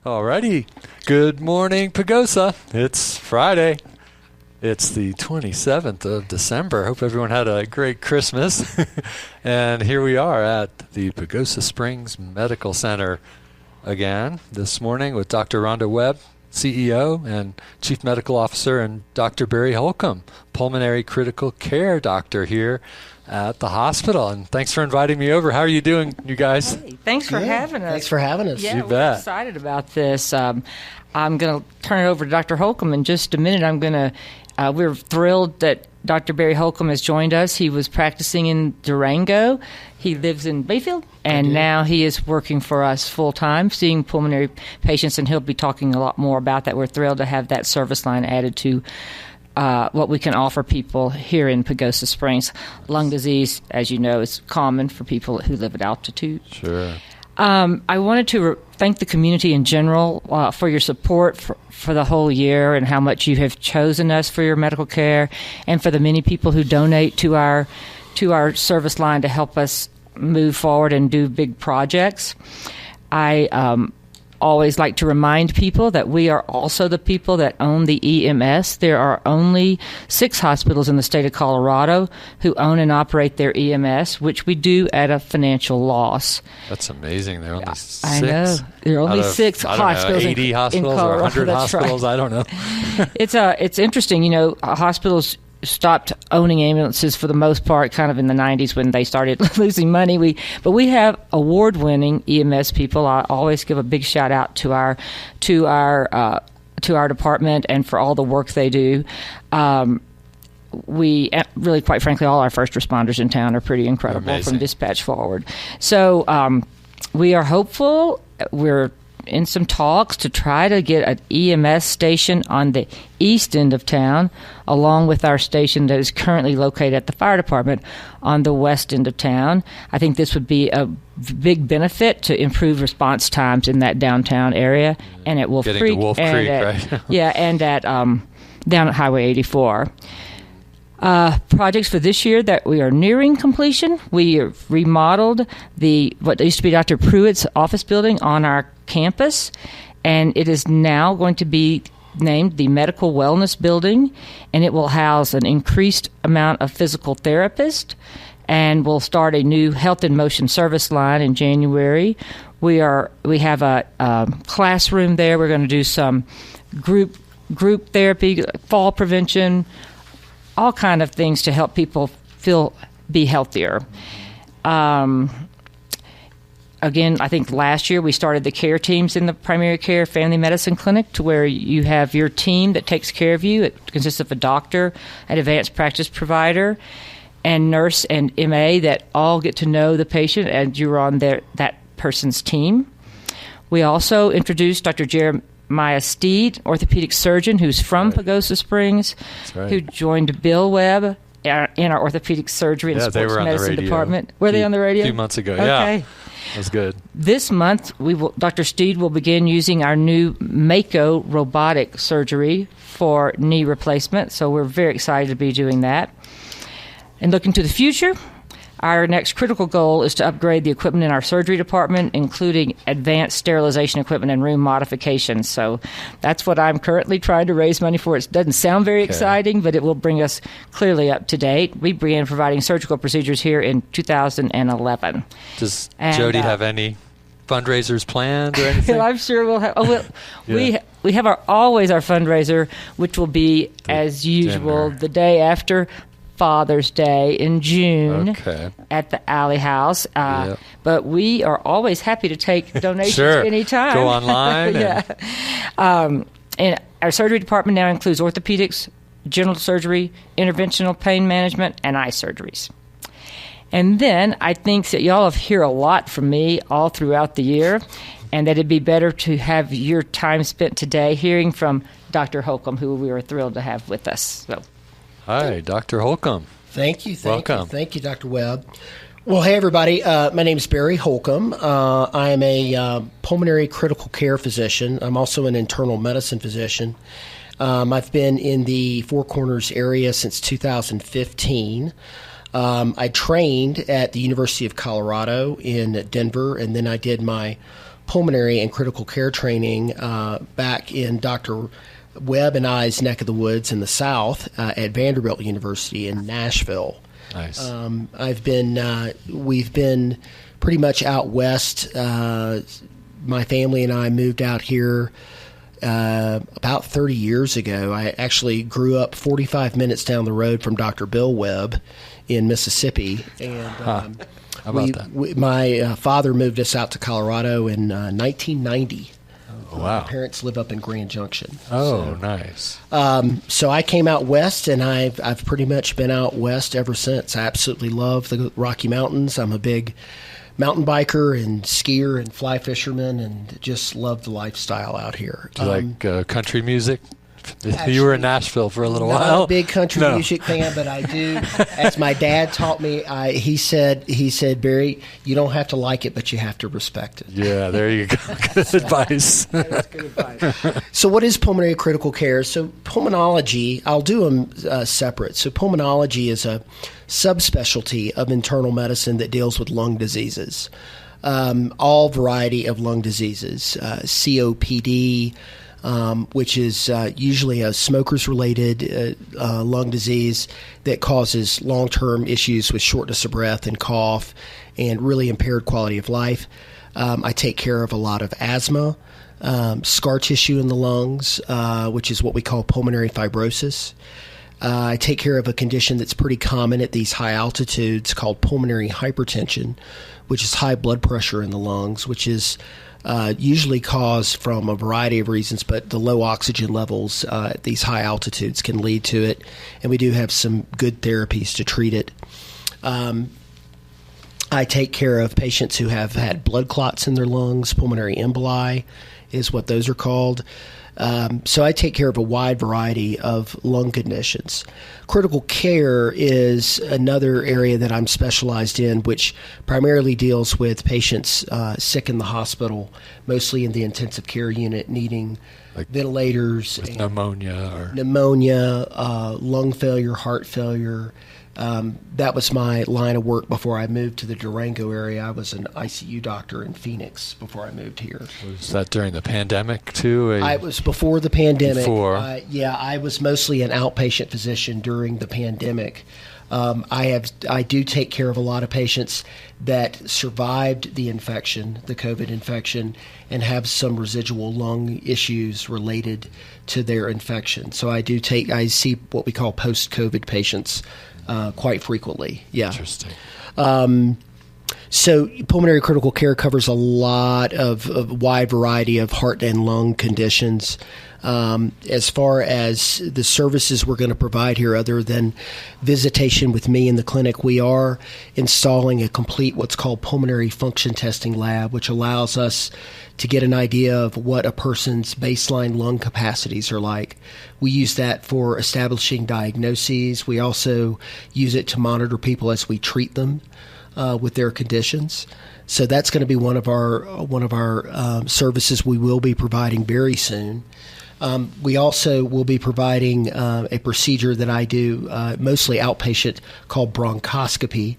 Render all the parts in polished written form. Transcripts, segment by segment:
Alrighty. Good morning, Pagosa. It's Friday. It's the 27th of December. Hope everyone had a great Christmas. And here we are at the Pagosa Springs Medical Center again this morning with Dr. Rhonda Webb, CEO and Chief Medical Officer, and Dr. Barry Holcomb, Pulmonary Critical Care Doctor here at the hospital. And thanks for inviting me over. How are you doing, you guys? Hey, thanks for having us. Thanks for having us. Yeah, You we're bet. excited about this. I'm going to turn it over to Dr. Holcomb in just a minute. We're thrilled that Dr. Barry Holcomb has joined us. He was practicing in Durango. He lives in Bayfield, and now he is working for us full-time, seeing pulmonary patients, and he'll be talking a lot more about that. We're thrilled to have that service line added to what we can offer people here in Pagosa Springs. Lung disease, as you know, is common for people who live at altitude. Sure. I wanted to thank the community in general for your support for the whole year and how much you have chosen us for your medical care, and for the many people who donate to our service line to help us move forward and do big projects. I always like to remind people that we are also the people that own the EMS. There are only 6 hospitals in the state of Colorado who own and operate their EMS, which we do at a financial loss. That's amazing. There are only 6. I know. There are only 6 hospitals. 80 hospitals in Colorado. or 100 That's hospitals. right. I don't know. It's interesting. You know, hospitals stopped owning ambulances for the most part kind of in the 90s when they started losing money. But we have award-winning EMS people. I always give a big shout out to our department and for all the work they do. We really, quite frankly, all our first responders in town are pretty incredible from dispatch forward. So we are hopeful. We're in some talks to try to get an EMS station on the east end of town, along with our station that is currently located at the fire department on the west end of town. I think this would be a big benefit to improve response times in that downtown area, and at Wolf Getting Creek, to Wolf Creek, right? yeah, and at down at Highway 84. Projects for this year that we are nearing completion. We have remodeled what used to be Dr. Pruitt's office building on our campus, and it is now going to be named the Medical Wellness Building, and it will house an increased amount of physical therapists, and we'll start a new health and motion service line in January. We have a classroom there. We're going to do some group therapy, fall prevention, all kind of things to help people be healthier. Again, I think last year we started the care teams in the primary care family medicine clinic, to where you have your team that takes care of you. It consists of a doctor, an advanced practice provider, and nurse and MA that all get to know the patient, and you're on that person's team. We also introduced Dr. Jeremiah Steed, orthopedic surgeon who's from Pagosa Springs, who joined Bill Webb in our orthopedic surgery and sports medicine department. Were they on the radio? A few months ago, okay. Yeah. That was good. This month, Dr. Steed will begin using our new Mako robotic surgery for knee replacement, so we're very excited to be doing that. And looking to the future, our next critical goal is to upgrade the equipment in our surgery department, including advanced sterilization equipment and room modifications. So that's what I'm currently trying to raise money for. It doesn't sound very exciting, but it will bring us clearly up to date. We began providing surgical procedures here in 2011. Does Jody have any fundraisers planned or anything? I'm sure we'll have. We have always our fundraiser, which will be, as usual, the day after Father's Day in June at the Alley House. But we are always happy to take donations anytime. Go online. And our surgery department now includes orthopedics, general surgery, interventional pain management, and eye surgeries. And then I think that y'all hear a lot from me all throughout the year, and that it'd be better to have your time spent today hearing from Dr. Holcomb, who we are thrilled to have with us. So. Hi, Dr. Holcomb. Thank you. Welcome. Thank you, Dr. Webb. Well, hey, everybody. My name is Barry Holcomb. I am a pulmonary critical care physician. I'm also an internal medicine physician. I've been in the Four Corners area since 2015. I trained at the University of Colorado in Denver, and then I did my pulmonary and critical care training back in Dr. Webb and I's neck of the woods in the South at Vanderbilt University in Nashville. Nice. We've been pretty much out west. My family and I moved out here about 30 years ago. I actually grew up 45 minutes down the road from Dr. Bill Webb in Mississippi. And How about that? My father moved us out to Colorado in 1990. Oh, wow. My parents live up in Grand Junction. Oh, nice. So I came out west, and I've pretty much been out west ever since. I absolutely love the Rocky Mountains. I'm a big mountain biker and skier and fly fisherman, and just love the lifestyle out here. Do you like country music? Actually, you were in Nashville for a little not while. A big country music fan, but I do. As my dad taught me, he said, Barry, you don't have to like it, but you have to respect it. Yeah, there you go. Good advice. That's good advice. So what is pulmonary critical care? So pulmonology, I'll do them separate. So pulmonology is a subspecialty of internal medicine that deals with lung diseases, all variety of lung diseases, COPD, which is usually a smokers-related lung disease that causes long-term issues with shortness of breath and cough and really impaired quality of life. I take care of a lot of asthma, scar tissue in the lungs, which is what we call pulmonary fibrosis. I take care of a condition that's pretty common at these high altitudes called pulmonary hypertension, which is high blood pressure in the lungs, which is usually caused from a variety of reasons, but the low oxygen levels at these high altitudes can lead to it, and we do have some good therapies to treat it. I take care of patients who have had blood clots in their lungs. Pulmonary emboli is what those are called. So I take care of a wide variety of lung conditions. Critical care is another area that I'm specialized in, which primarily deals with patients sick in the hospital, mostly in the intensive care unit, needing like ventilators, with pneumonia, lung failure, heart failure. That was my line of work before I moved to the Durango area. I was an ICU doctor in Phoenix before I moved here. Was that during the pandemic too? I was before the pandemic. Before. I was mostly an outpatient physician during the pandemic. I do take care of a lot of patients that survived the infection, the COVID infection, and have some residual lung issues related to their infection. So I see what we call post-COVID patients quite frequently. Yeah. Interesting. So pulmonary critical care covers a lot of wide variety of heart and lung conditions. As far as the services we're going to provide here, other than visitation with me in the clinic, we are installing a complete what's called pulmonary function testing lab, which allows us to get an idea of what a person's baseline lung capacities are like. We use that for establishing diagnoses. We also use it to monitor people as we treat them with their conditions. So that's going to be one of our services we will be providing very soon. We also will be providing a procedure that I do mostly outpatient called bronchoscopy.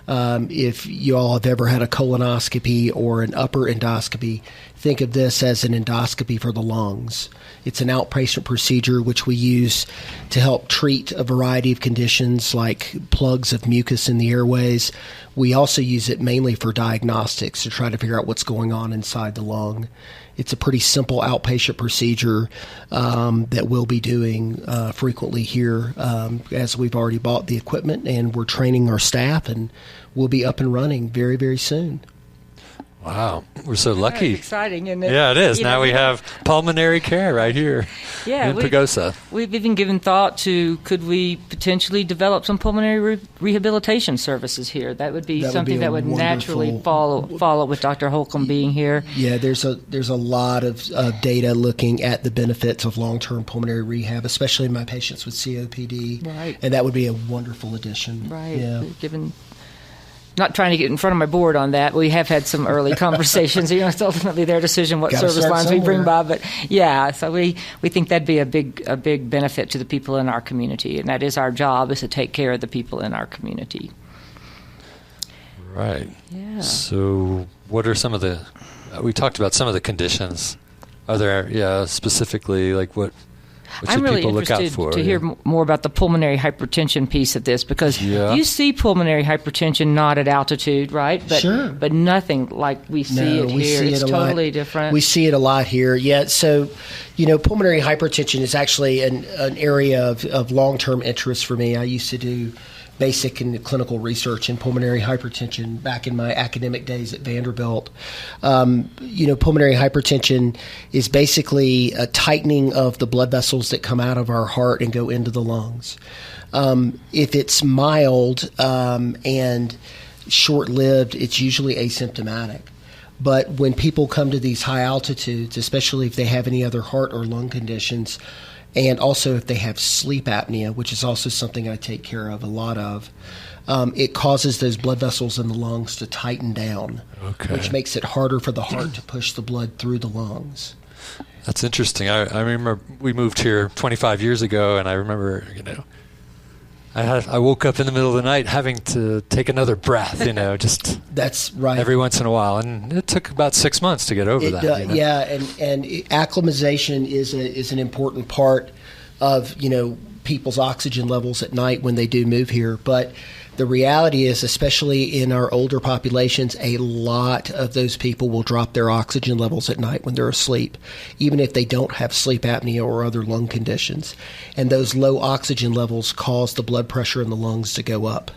If you all have ever had a colonoscopy or an upper endoscopy, think of this as an endoscopy for the lungs. It's an outpatient procedure which we use to help treat a variety of conditions like plugs of mucus in the airways. We also use it mainly for diagnostics to try to figure out what's going on inside the lung. It's a pretty simple outpatient procedure that we'll be doing frequently here as we've already bought the equipment and we're training our staff, and we'll be up and running very, very soon. Wow, we're so lucky. That's exciting, isn't it? Yeah, it is. Now we have pulmonary care right here in Pagosa. We've even given thought to, could we potentially develop some pulmonary rehabilitation services here? That would be something that would naturally follow with Dr. Holcomb being here. Yeah, there's a lot of data looking at the benefits of long-term pulmonary rehab, especially in my patients with COPD. Right. And that would be a wonderful addition. Right. Yeah. Not trying to get in front of my board on that. We have had some early conversations. It's ultimately their decision what service lines we bring by. But yeah, so we think that'd be a big benefit to the people in our community, and that is our job, is to take care of the people in our community. Right. Yeah. So what are some of the we talked about some of the conditions. Are there, specifically, like what should I'm really people look out interested for? to hear more about the pulmonary hypertension piece of this, because you see pulmonary hypertension not at altitude, right? But, sure. But nothing like we see it here. It's totally different. We see it a lot here. Yeah. So, pulmonary hypertension is actually an area of long-term interest for me. I used to do basic and clinical research in pulmonary hypertension back in my academic days at Vanderbilt. Pulmonary hypertension is basically a tightening of the blood vessels that come out of our heart and go into the lungs. If it's mild and short-lived, it's usually asymptomatic. But when people come to these high altitudes, especially if they have any other heart or lung conditions, and also if they have sleep apnea, which is also something I take care of a lot of, it causes those blood vessels in the lungs to tighten down, which makes it harder for the heart to push the blood through the lungs. That's interesting. I remember we moved here 25 years ago, and I remember, I woke up in the middle of the night having to take another breath, just that's right every once in a while, and it took about 6 months to get over that. Yeah, and acclimatization is an important part of people's oxygen levels at night when they do move here. But the reality is, especially in our older populations, a lot of those people will drop their oxygen levels at night when they're asleep, even if they don't have sleep apnea or other lung conditions. And those low oxygen levels cause the blood pressure in the lungs to go up.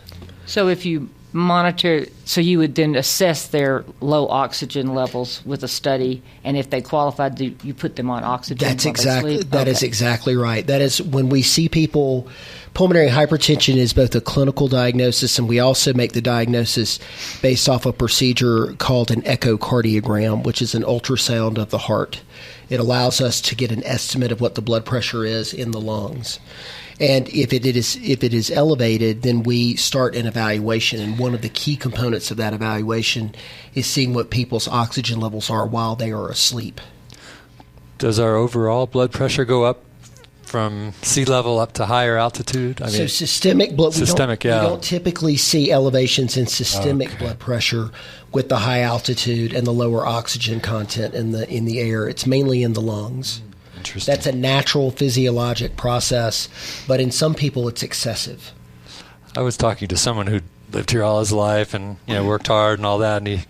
So if you monitor, so you would then assess their low oxygen levels with a study, and if they qualified, you put them on oxygen. That is exactly right. That is when we see people. Pulmonary hypertension is both a clinical diagnosis, and we also make the diagnosis based off a procedure called an echocardiogram, which is an ultrasound of the heart. It allows us to get an estimate of what the blood pressure is in the lungs. And if it is elevated, then we start an evaluation. And one of the key components of that evaluation is seeing what people's oxygen levels are while they are asleep. Does our overall blood pressure go up from sea level up to higher altitude? So systemic blood, we don't typically see elevations in systemic blood pressure with the high altitude and the lower oxygen content in the air. It's mainly in the lungs. Interesting. That's a natural physiologic process, but in some people it's excessive. I was talking to someone who lived here all his life and worked hard and all that, and he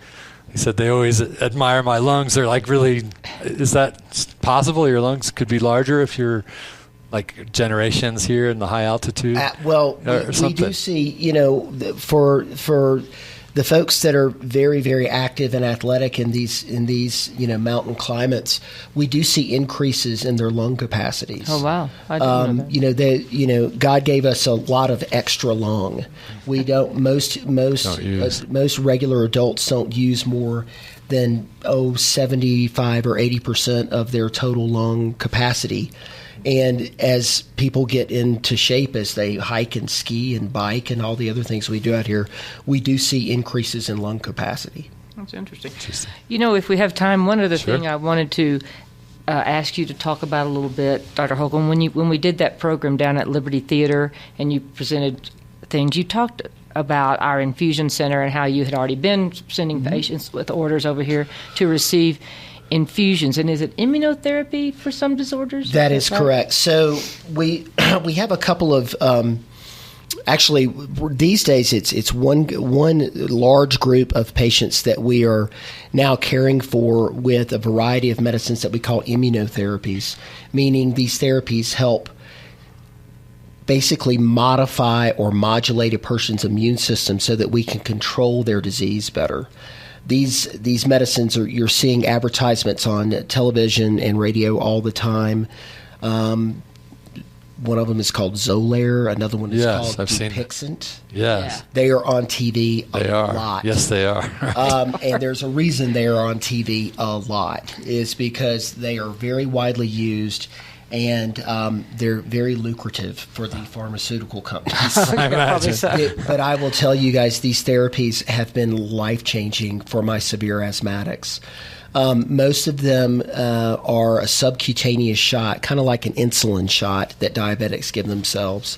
said they always admire my lungs. They're like, really, is that possible? Your lungs could be larger if you're like generations here in the high altitude? We do see, for the folks that are very, very active and athletic in these mountain climates, we do see increases in their lung capacities. Oh wow! I didn't know that. God gave us a lot of extra lung. We don't most regular adults don't use more than 75 or 80% of their total lung capacity. And as people get into shape, as they hike and ski and bike and all the other things we do out here, we do see increases in lung capacity. That's interesting. If we have time, one other thing I wanted to ask you to talk about a little bit, Dr. Holcomb. When we did that program down at Liberty Theater and you presented things, you talked about our infusion center and how you had already been sending patients with orders over here to receive infusions. And is it immunotherapy for some disorders? That is correct. So we have a couple of actually these days it's one large group of patients that we are now caring for with a variety of medicines that we call immunotherapies, meaning these therapies help basically modify or modulate a person's immune system so that we can control their disease better. These medicines you're seeing advertisements on television and radio all the time. One of them is called Xolair. Another one is called Dupixent. Yes. They are on TV a lot. Yes, they are. And there's a reason they are on TV a lot. Is because they are very widely used and they're very lucrative for the pharmaceutical companies. I imagine. But I will tell you guys, these therapies have been life-changing for my severe asthmatics. Most of them are a subcutaneous shot, kind of like an insulin shot that diabetics give themselves.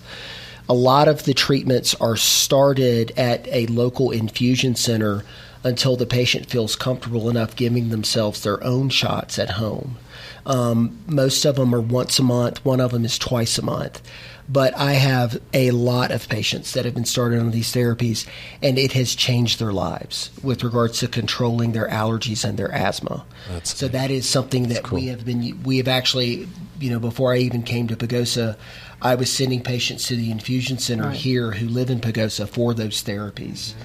A lot of the treatments are started at a local infusion center until the patient feels comfortable enough giving themselves their own shots at home. Most of them are once a month. One of them is twice a month. But I have a lot of patients that have been started on these therapies, and it has changed their lives with regards to controlling their allergies and their asthma. So that is something that cool. we have actually, before I even came to Pagosa, I was sending patients to the Infusion Center here who live in Pagosa for those therapies. Mm-hmm.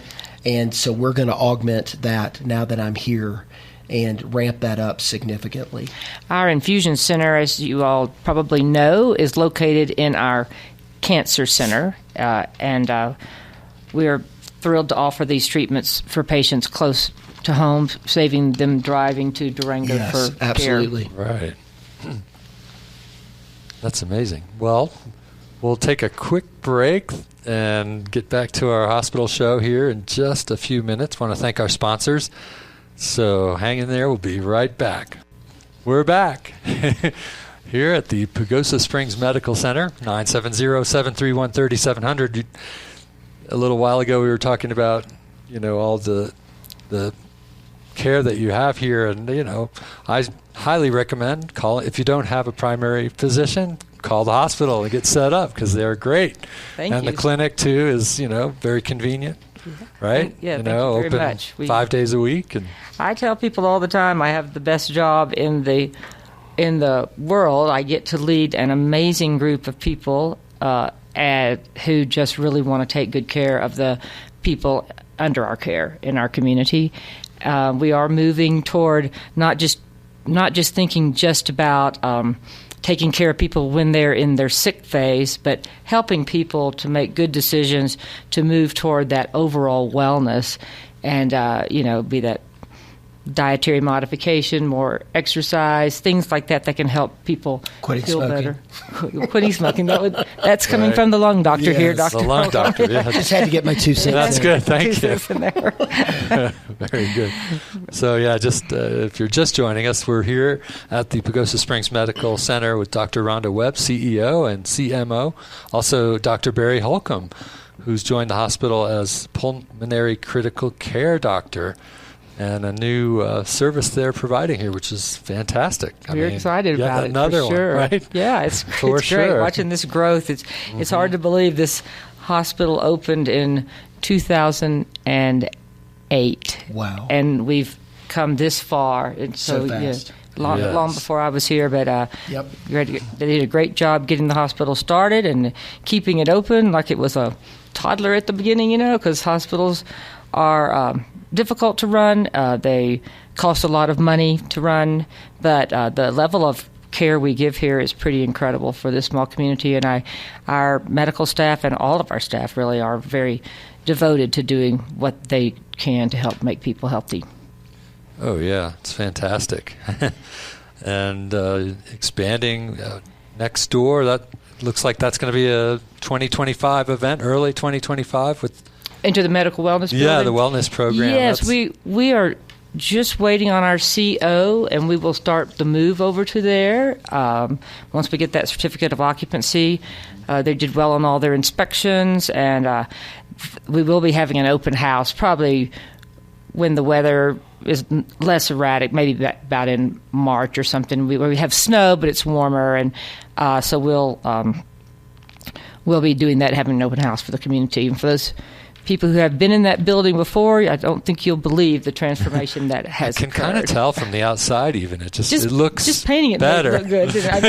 And so we're going to augment that now that I'm here and ramp that up significantly. Our Infusion Center, as you all probably know, is located in our Cancer Center, and we are thrilled to offer these treatments for patients close to home, saving them driving to Durango for absolutely. care. Right. That's amazing. Well, we'll take a quick break and get back to our hospital show here in just a few minutes. Want to thank our sponsors. So hang in there. We'll be right back. We're back here at the Pagosa Springs Medical Center, 970-731-3700. A little while ago, we were talking about, all the care that you have here. And, I highly recommend if you don't have a primary physician, call the hospital and get set up because they're great. Thank you. And the clinic, too, is, very convenient. Right? Yeah, thank you very open much. 5 days a week. And I tell people all the time I have the best job in the world. I get to lead an amazing group of people who just really want to take good care of the people under our care in our community. We are moving toward not just thinking just about taking care of people when they're in their sick phase, but helping people to make good decisions to move toward that overall wellness and, be that dietary modification, more exercise, things like that can help people feel better. Quitting smoking. That's coming from the lung doctor here, Dr. The lung doctor, yeah. I just had to get my 2 cents. That's good. Thank you. In there. Very good. So, if you're just joining us, we're here at the Pagosa Springs Medical Center with Dr. Rhonda Webb, CEO and CMO. Also, Dr. Barry Holcomb, who's joined the hospital as Pulmonary Critical Care Doctor. And a new service they're providing here, which is fantastic. We're excited about it. Another for sure. one, right? Yeah, it's great watching this growth. It's hard to believe this hospital opened in 2008. Wow! And we've come this far. And so fast. Long before I was here, but they did a great job getting the hospital started and keeping it open like it was a toddler at the beginning. Because hospitals are difficult to run. They cost a lot of money to run, but the level of care we give here is pretty incredible for this small community, and our medical staff and all of our staff really are very devoted to doing what they can to help make people healthy. Oh, yeah. It's fantastic. And expanding next door, that looks like that's going to be a 2025 event, early 2025 with into the medical wellness program? Yeah, the wellness program. Yes, we are just waiting on our CO, and we will start the move over to there. Once we get that certificate of occupancy, they did well on all their inspections, and we will be having an open house probably when the weather is less erratic, maybe about in March or something, where we have snow, but it's warmer, and so we'll be doing that, having an open house for the community. And for those people who have been in that building before, I don't think you'll believe the transformation that has occurred. I can kind of tell from the outside even. It looks just painting it better. Look good. I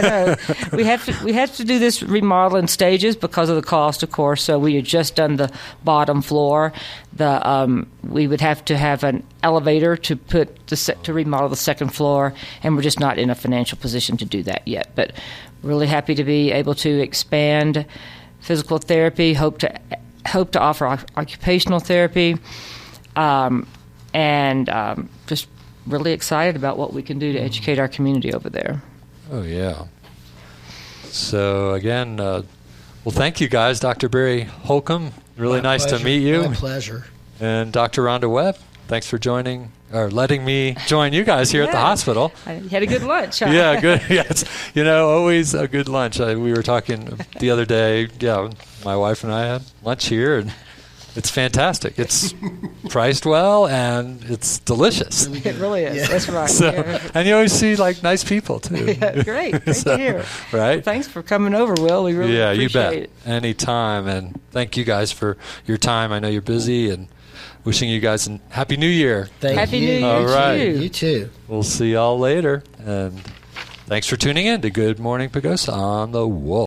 know. We have to do this remodel in stages because of the cost, of course. So we had just done the bottom floor. We would have to have an elevator to remodel the second floor, and we're just not in a financial position to do that yet. But really happy to be able to expand physical therapy. Hope to offer occupational therapy, and just really excited about what we can do to educate our community over there. Oh, yeah. So, again, thank you guys. Dr. Barry Holcomb, really nice to meet you. My pleasure. And Dr. Rhonda Webb, thanks for letting me join you guys here at the hospital. You had a good lunch, huh? Yeah, good. Yeah, it's, always a good lunch. We were talking the other day, my wife and I had lunch here, and It's fantastic. It's priced well, and it's delicious. It really is. Yeah. That's right. So, and you always see like nice people too. Yeah, great to hear. Right. Well, thanks for coming over, Will. We really appreciate you bet. it. Anytime, and thank you guys for your time. I know you're busy, and wishing you guys a Happy New Year. Happy New Year All right. to you. You too. We'll see y'all later, and thanks for tuning in to Good Morning Pagosa on the Wolf.